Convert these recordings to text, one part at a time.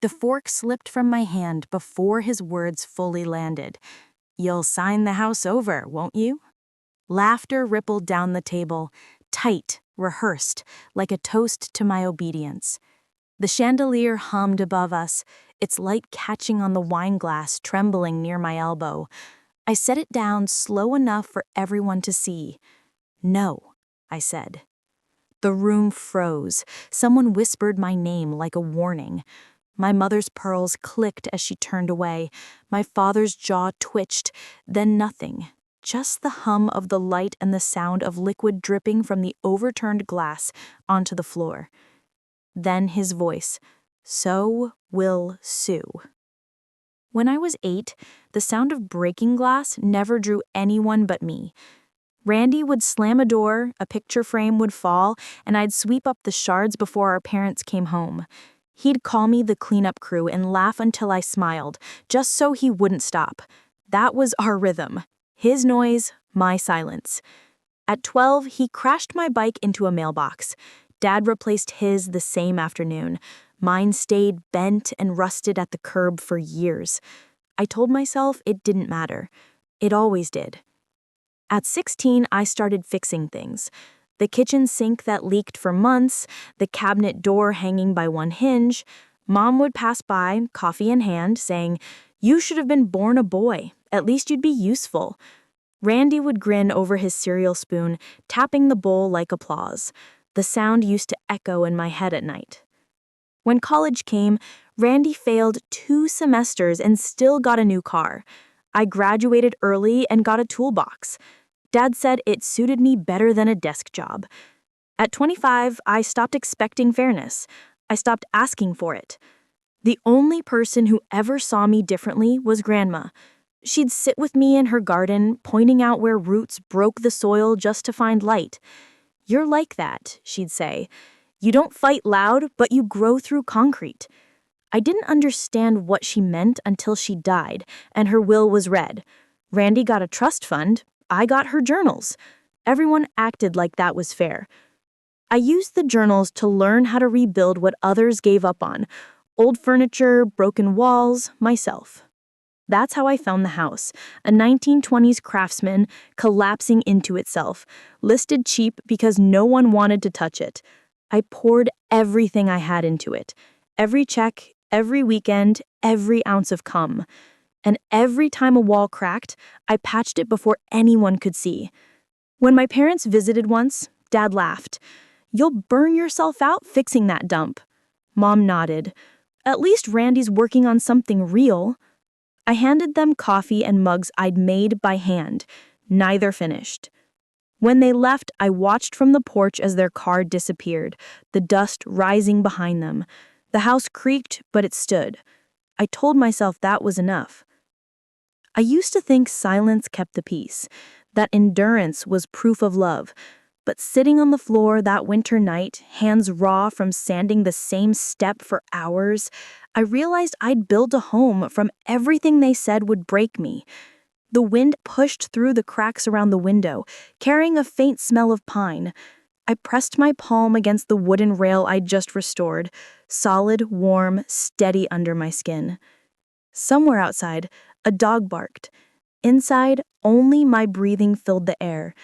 The fork slipped from my hand before his words fully landed. "You'll sign the house over, won't you?" Laughter rippled down the table, tight, rehearsed, like a toast to my obedience. The chandelier hummed above us, its light catching on the wine glass trembling near my elbow. I set it down slow enough for everyone to see. "No," I said. The room froze. Someone whispered my name like a warning. My mother's pearls clicked as she turned away. My father's jaw twitched, then nothing. Just the hum of the light and the sound of liquid dripping from the overturned glass onto the floor. Then his voice, "So will Sue." When I was 8, the sound of breaking glass never drew anyone but me. Randy would slam a door, a picture frame would fall, and I'd sweep up the shards before our parents came home. He'd call me the cleanup crew and laugh until I smiled, just so he wouldn't stop. That was our rhythm. His noise, my silence. At 12, he crashed my bike into a mailbox. Dad replaced his the same afternoon. Mine stayed bent and rusted at the curb for years. I told myself it didn't matter. It always did. At 16, I started fixing things. The kitchen sink that leaked for months, the cabinet door hanging by one hinge. Mom would pass by, coffee in hand, saying, "You should have been born a boy. At least you'd be useful." Randy would grin over his cereal spoon, tapping the bowl like applause. The sound used to echo in my head at night. When college came, Randy failed 2 semesters and still got a new car. I graduated early and got a toolbox. Dad said it suited me better than a desk job. At 25, I stopped expecting fairness. I stopped asking for it. The only person who ever saw me differently was Grandma. She'd sit with me in her garden, pointing out where roots broke the soil just to find light. "You're like that," she'd say. "You don't fight loud, but you grow through concrete." I didn't understand what she meant until she died, and her will was read. Randy got a trust fund. I got her journals. Everyone acted like that was fair. I used the journals to learn how to rebuild what others gave up on. Old furniture, broken walls, myself. That's how I found the house, a 1920s craftsman collapsing into itself, listed cheap because no one wanted to touch it. I poured everything I had into it. Every check, every weekend, every ounce of cum. And every time a wall cracked, I patched it before anyone could see. When my parents visited once, Dad laughed. "You'll burn yourself out fixing that dump." Mom nodded. "At least Randy's working on something real." I handed them coffee and mugs I'd made by hand. Neither finished. When they left, I watched from the porch as their car disappeared, the dust rising behind them. The house creaked, but it stood. I told myself that was enough. I used to think silence kept the peace, that endurance was proof of love. But sitting on the floor that winter night, hands raw from sanding the same step for hours, I realized I'd built a home from everything they said would break me. The wind pushed through the cracks around the window, carrying a faint smell of pine. I pressed my palm against the wooden rail I'd just restored, solid, warm, steady under my skin. Somewhere outside, a dog barked. Inside, only my breathing filled the air.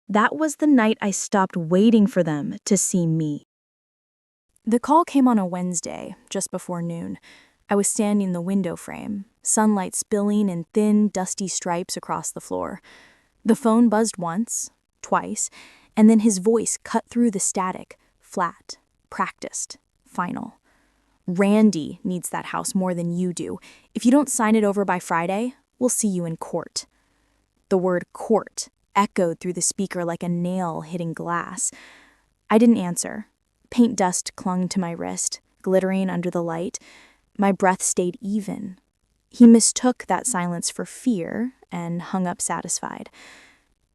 That was the night I stopped waiting for them to see me. The call came on a Wednesday, just before noon. I was standing in the window frame, sunlight spilling in thin, dusty stripes across the floor. The phone buzzed once, twice, and then his voice cut through the static, flat, practiced, final. "Randy needs that house more than you do. If you don't sign it over by Friday, we'll see you in court." The word court echoed through the speaker like a nail hitting glass. I didn't answer. Paint dust clung to my wrist, glittering under the light. My breath stayed even. He mistook that silence for fear and hung up satisfied.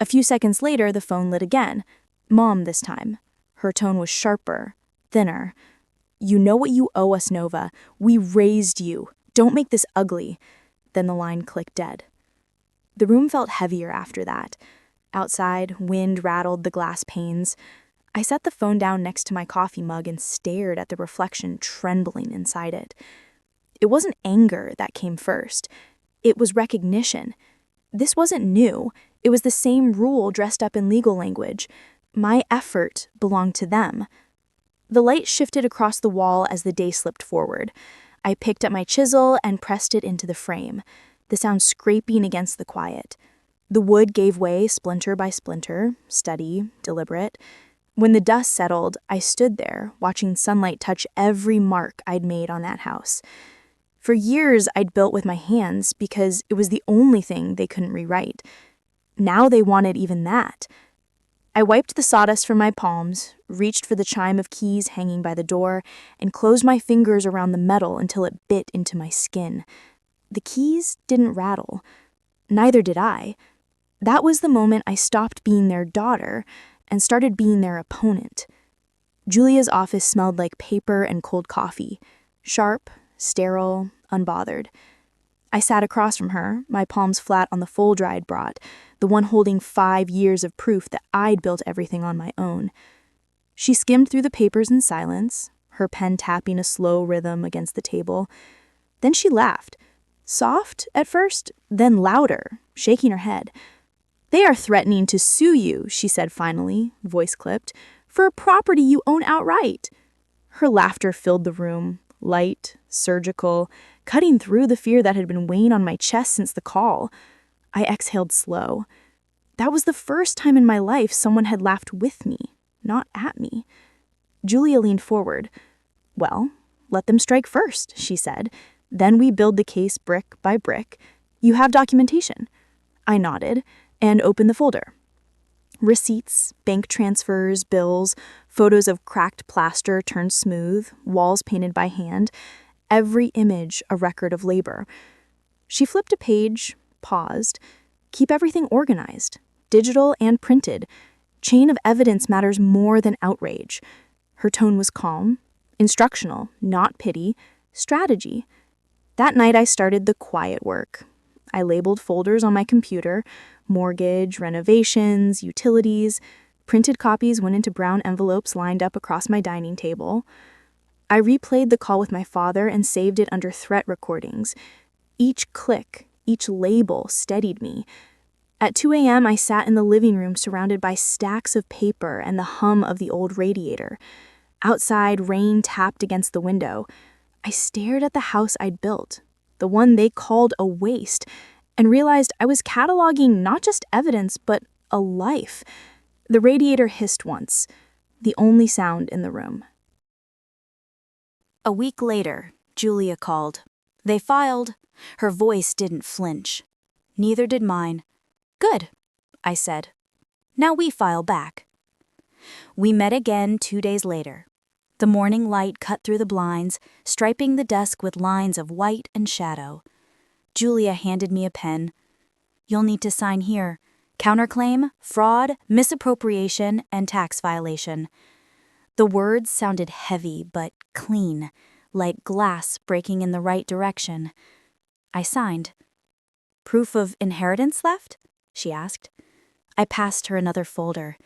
A few seconds later, the phone lit again. Mom this time. Her tone was sharper, thinner. "You know what you owe us, Nova. We raised you. Don't make this ugly." Then the line clicked dead. The room felt heavier after that. Outside, wind rattled the glass panes. I set the phone down next to my coffee mug and stared at the reflection trembling inside it. It wasn't anger that came first. It was recognition. This wasn't new. It was the same rule dressed up in legal language. My effort belonged to them. The light shifted across the wall as the day slipped forward. I picked up my chisel and pressed it into the frame, the sound scraping against the quiet. The wood gave way splinter by splinter, steady, deliberate. When the dust settled, I stood there, watching sunlight touch every mark I'd made on that house. For years, I'd built with my hands because it was the only thing they couldn't rewrite. Now they wanted even that. I wiped the sawdust from my palms, reached for the chime of keys hanging by the door, and closed my fingers around the metal until it bit into my skin. The keys didn't rattle. Neither did I. That was the moment I stopped being their daughter and started being their opponent. Julia's office smelled like paper and cold coffee, sharp, sterile, unbothered. I sat across from her, my palms flat on the folder I'd brought, the one holding 5 years of proof that I'd built everything on my own. She skimmed through the papers in silence, her pen tapping a slow rhythm against the table. Then she laughed. Soft at first, then louder, shaking her head. "They are threatening to sue you," she said finally, voice clipped, "for a property you own outright." Her laughter filled the room, light, surgical, cutting through the fear that had been weighing on my chest since the call. I exhaled slow. That was the first time in my life someone had laughed with me, not at me. Julia leaned forward. "Well, let them strike first," she said. "Then we build the case brick by brick. You have documentation." I nodded and opened the folder. Receipts, bank transfers, bills, photos of cracked plaster turned smooth, walls painted by hand, every image a record of labor. She flipped a page, paused. "Keep everything organized, digital and printed. Chain of evidence matters more than outrage." Her tone was calm, instructional, not pity, strategy. That night I started the quiet work. I labeled folders on my computer, mortgage, renovations, utilities. Printed copies went into brown envelopes lined up across my dining table. I replayed the call with my father and saved it under threat recordings. Each click, each label steadied me. At 2 a.m., I sat in the living room surrounded by stacks of paper and the hum of the old radiator. Outside, rain tapped against the window. I stared at the house I'd built, the one they called a waste, and realized I was cataloging not just evidence, but a life. The radiator hissed once, the only sound in the room. A week later, Julia called. "They filed." Her voice didn't flinch. Neither did mine. "Good," I said. "Now we file back." We met again 2 days later. The morning light cut through the blinds, striping the desk with lines of white and shadow. Julia handed me a pen. "You'll need to sign here. Counterclaim, fraud, misappropriation, and tax violation." The words sounded heavy but clean, like glass breaking in the right direction. I signed. "Proof of inheritance left?" she asked. I passed her another folder.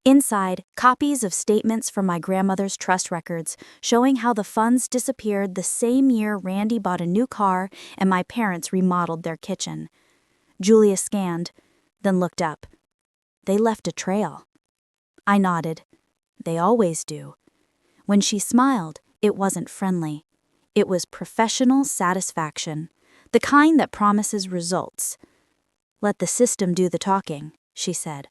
Inside, copies of statements from my grandmother's trust records showing how the funds disappeared the same year Randy bought a new car and my parents remodeled their kitchen. Julia scanned, then looked up. "They left a trail." I nodded. "They always do." When she smiled, it wasn't friendly. It was professional satisfaction, the kind that promises results. "Let the system do the talking," she said.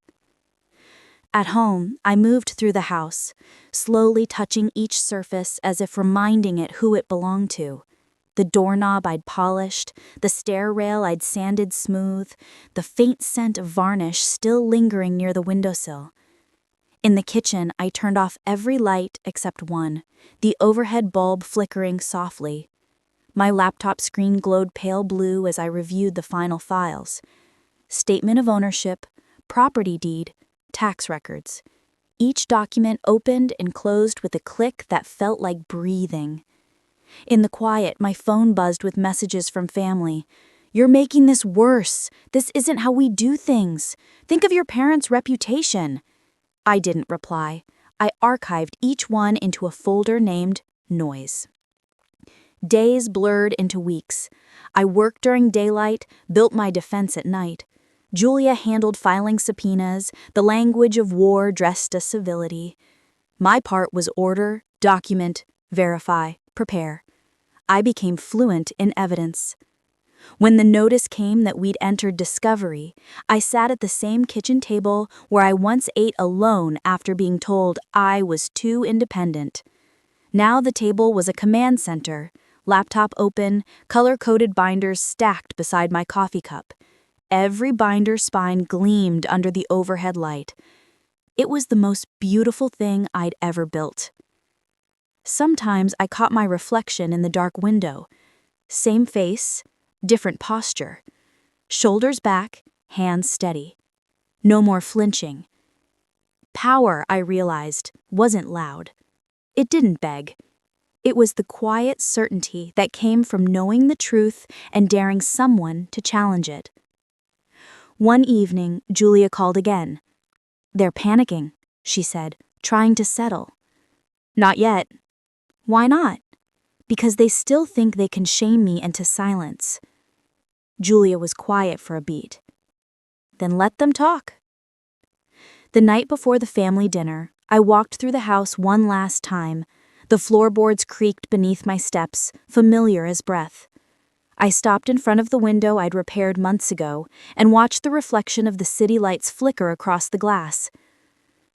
At home, I moved through the house, slowly touching each surface as if reminding it who it belonged to. The doorknob I'd polished, the stair rail I'd sanded smooth, the faint scent of varnish still lingering near the windowsill. In the kitchen, I turned off every light except one, the overhead bulb flickering softly. My laptop screen glowed pale blue as I reviewed the final files. Statement of ownership, property deed, tax records. Each document opened and closed with a click that felt like breathing. In the quiet, my phone buzzed with messages from family. "You're making this worse. This isn't how we do things. Think of your parents' reputation." I didn't reply. I archived each one into a folder named Noise. Days blurred into weeks. I worked during daylight, built my defense at night. Julia handled filing subpoenas, the language of war dressed as civility. My part was order, document, verify, prepare. I became fluent in evidence. When the notice came that we'd entered discovery, I sat at the same kitchen table where I once ate alone after being told I was too independent. Now the table was a command center, laptop open, color-coded binders stacked beside my coffee cup. Every binder spine gleamed under the overhead light. It was the most beautiful thing I'd ever built. Sometimes I caught my reflection in the dark window. Same face, different posture. Shoulders back, hands steady. No more flinching. Power, I realized, wasn't loud. It didn't beg. It was the quiet certainty that came from knowing the truth and daring someone to challenge it. One evening, Julia called again. "They're panicking," she said, trying to settle. "Not yet." "Why not?" "Because they still think they can shame me into silence." Julia was quiet for a beat. "Then let them talk." The night before the family dinner, I walked through the house one last time. The floorboards creaked beneath my steps, familiar as breath. I stopped in front of the window I'd repaired months ago and watched the reflection of the city lights flicker across the glass.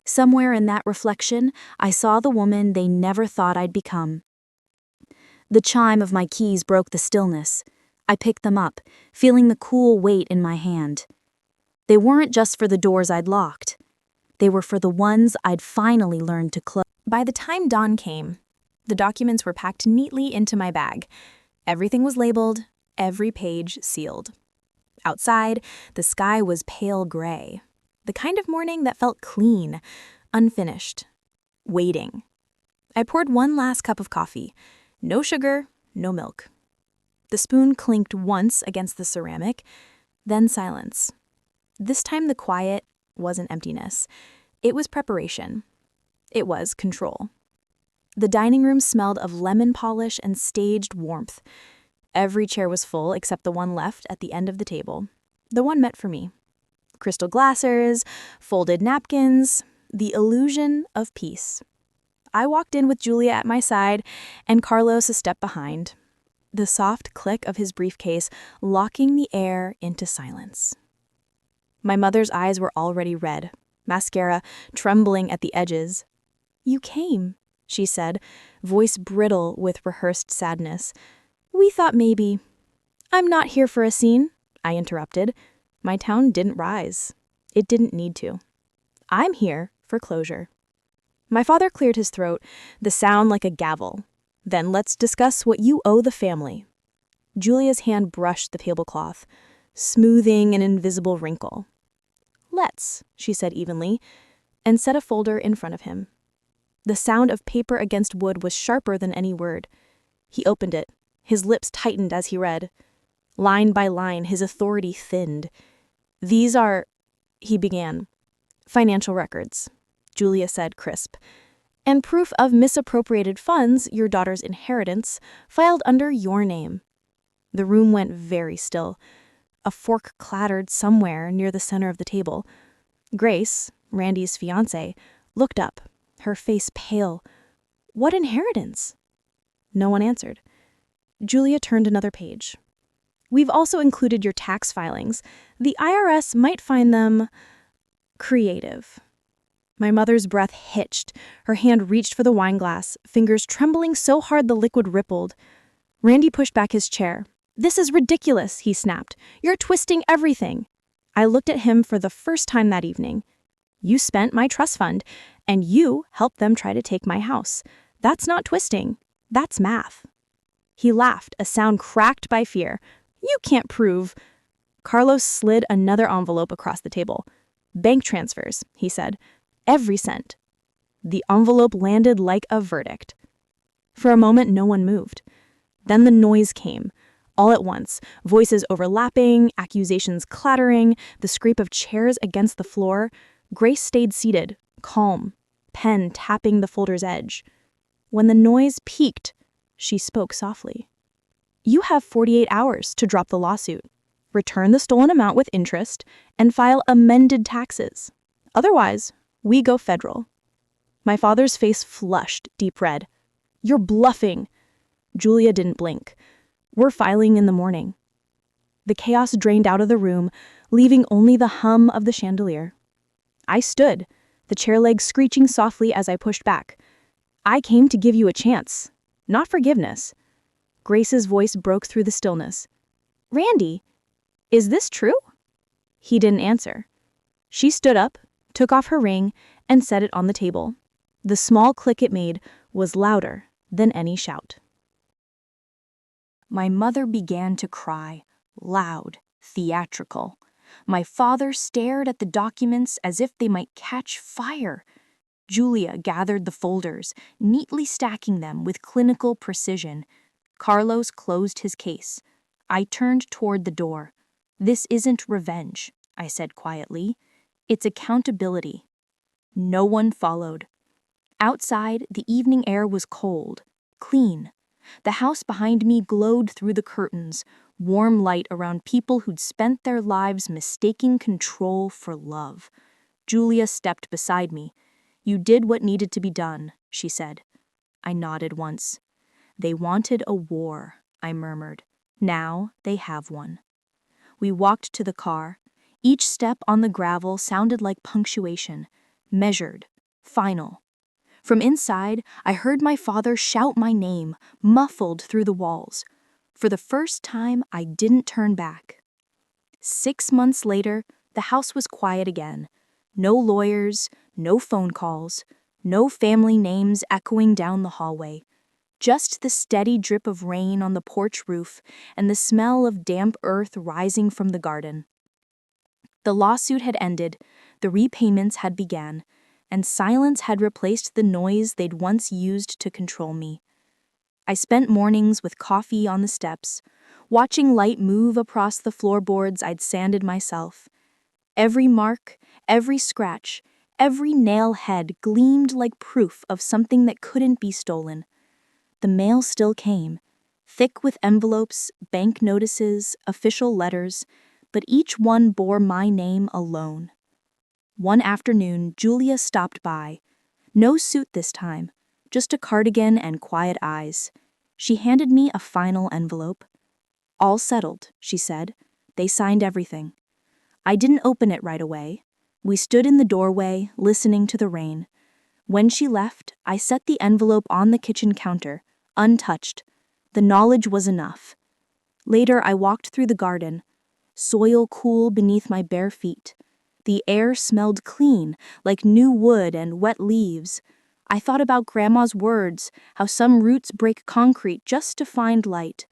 Somewhere in that reflection, I saw the woman they never thought I'd become. The chime of my keys broke the stillness. I picked them up, feeling the cool weight in my hand. They weren't just for the doors I'd locked. They were for the ones I'd finally learned to close. By the time dawn came, the documents were packed neatly into my bag. Everything was labeled, every page sealed. Outside, the sky was pale gray, the kind of morning that felt clean, unfinished, waiting. I poured one last cup of coffee. No sugar, no milk. The spoon clinked once against the ceramic, then silence. This time the quiet wasn't emptiness. It was preparation. It was control. The dining room smelled of lemon polish and staged warmth. Every chair was full except the one left at the end of the table, the one meant for me. Crystal glasses, folded napkins, the illusion of peace. I walked in with Julia at my side and Carlos a step behind, the soft click of his briefcase locking the air into silence. My mother's eyes were already red, mascara trembling at the edges. "You came," she said, voice brittle with rehearsed sadness. "We thought maybe—" "I'm not here for a scene," I interrupted. My tone didn't rise. It didn't need to. "I'm here for closure." My father cleared his throat, the sound like a gavel. "Then let's discuss what you owe the family." Julia's hand brushed the tablecloth, smoothing an invisible wrinkle. "Let's," she said evenly, and set a folder in front of him. The sound of paper against wood was sharper than any word. He opened it. His lips tightened as he read. Line by line, his authority thinned. "These are," he began. "Financial records," Julia said, crisp. "And proof of misappropriated funds, your daughter's inheritance, filed under your name." The room went very still. A fork clattered somewhere near the center of the table. Grace, Randy's fiancée, looked up, her face pale. "What inheritance?" No one answered. Julia turned another page. "We've also included your tax filings. The IRS might find them creative." My mother's breath hitched. Her hand reached for the wineglass, fingers trembling so hard the liquid rippled. Randy pushed back his chair. "This is ridiculous," he snapped. "You're twisting everything." I looked at him for the first time that evening. "You spent my trust fund, and you helped them try to take my house. That's not twisting. That's math." He laughed, a sound cracked by fear. "You can't prove—" Carlos slid another envelope across the table. "Bank transfers," he said. "Every cent." The envelope landed like a verdict. For a moment, no one moved. Then the noise came. All at once, voices overlapping, accusations clattering, the scrape of chairs against the floor. Grace stayed seated, calm, pen tapping the folder's edge. When the noise peaked, she spoke softly. You have 48 hours to drop the lawsuit, return the stolen amount with interest, and file amended taxes. Otherwise, we go federal." My father's face flushed deep red. "You're bluffing." Julia didn't blink. "We're filing in the morning." The chaos drained out of the room, leaving only the hum of the chandelier. I stood, the chair legs screeching softly as I pushed back. "I came to give you a chance, not forgiveness." Grace's voice broke through the stillness. "Randy, is this true?" He didn't answer. She stood up, took off her ring, and set it on the table. The small click it made was louder than any shout. My mother began to cry, loud, theatrical. My father stared at the documents as if they might catch fire. Julia gathered the folders, neatly stacking them with clinical precision. Carlos closed his case. I turned toward the door. "This isn't revenge," I said quietly. "It's accountability." No one followed. Outside, the evening air was cold, clean. The house behind me glowed through the curtains, warm light around people who'd spent their lives mistaking control for love. Julia stepped beside me. "You did what needed to be done," she said. I nodded once. "They wanted a war," I murmured. "Now they have one." We walked to the car. Each step on the gravel sounded like punctuation, measured, final. From inside, I heard my father shout my name, muffled through the walls. For the first time, I didn't turn back. 6 months later, the house was quiet again. No lawyers, no phone calls, no family names echoing down the hallway. Just the steady drip of rain on the porch roof and the smell of damp earth rising from the garden. The lawsuit had ended, the repayments had begun, and silence had replaced the noise they'd once used to control me. I spent mornings with coffee on the steps, watching light move across the floorboards I'd sanded myself. Every mark, every scratch, every nail head gleamed like proof of something that couldn't be stolen. The mail still came, thick with envelopes, bank notices, official letters, but each one bore my name alone. One afternoon, Julia stopped by. No suit this time, just a cardigan and quiet eyes. She handed me a final envelope. "All settled," she said. "They signed everything." I didn't open it right away. We stood in the doorway, listening to the rain. When she left, I set the envelope on the kitchen counter, untouched. The knowledge was enough. Later, I walked through the garden, soil cool beneath my bare feet. The air smelled clean, like new wood and wet leaves. I thought about Grandma's words, how some roots break concrete just to find light.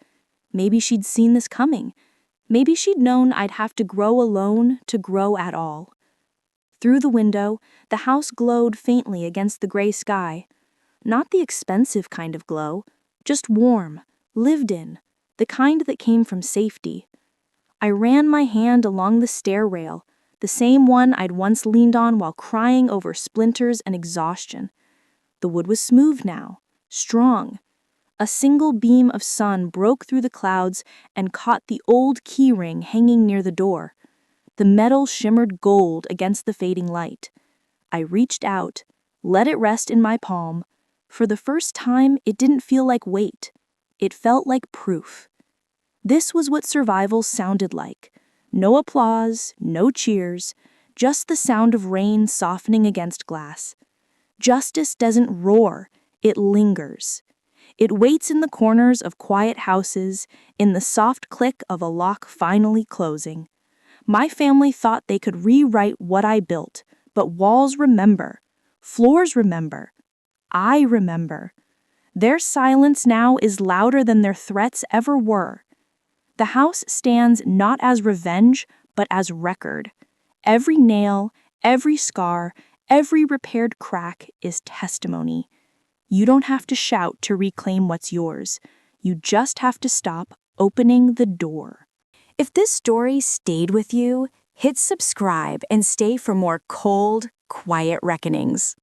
Maybe she'd seen this coming. Maybe she'd known I'd have to grow alone to grow at all. Through the window, the house glowed faintly against the gray sky. Not the expensive kind of glow, just warm, lived in, the kind that came from safety. I ran my hand along the stair rail, the same one I'd once leaned on while crying over splinters and exhaustion. The wood was smooth now, strong. A single beam of sun broke through the clouds and caught the old key ring hanging near the door. The metal shimmered gold against the fading light. I reached out, let it rest in my palm. For the first time, it didn't feel like weight. It felt like proof. This was what survival sounded like. No applause, no cheers, just the sound of rain softening against glass. Justice doesn't roar, it lingers. It waits in the corners of quiet houses, in the soft click of a lock finally closing. My family thought they could rewrite what I built, but walls remember, floors remember. I remember. Their silence now is louder than their threats ever were. The house stands not as revenge, but as record. Every nail, every scar, every repaired crack is testimony. You don't have to shout to reclaim what's yours. You just have to stop opening the door. If this story stayed with you, hit subscribe and stay for more cold, quiet reckonings.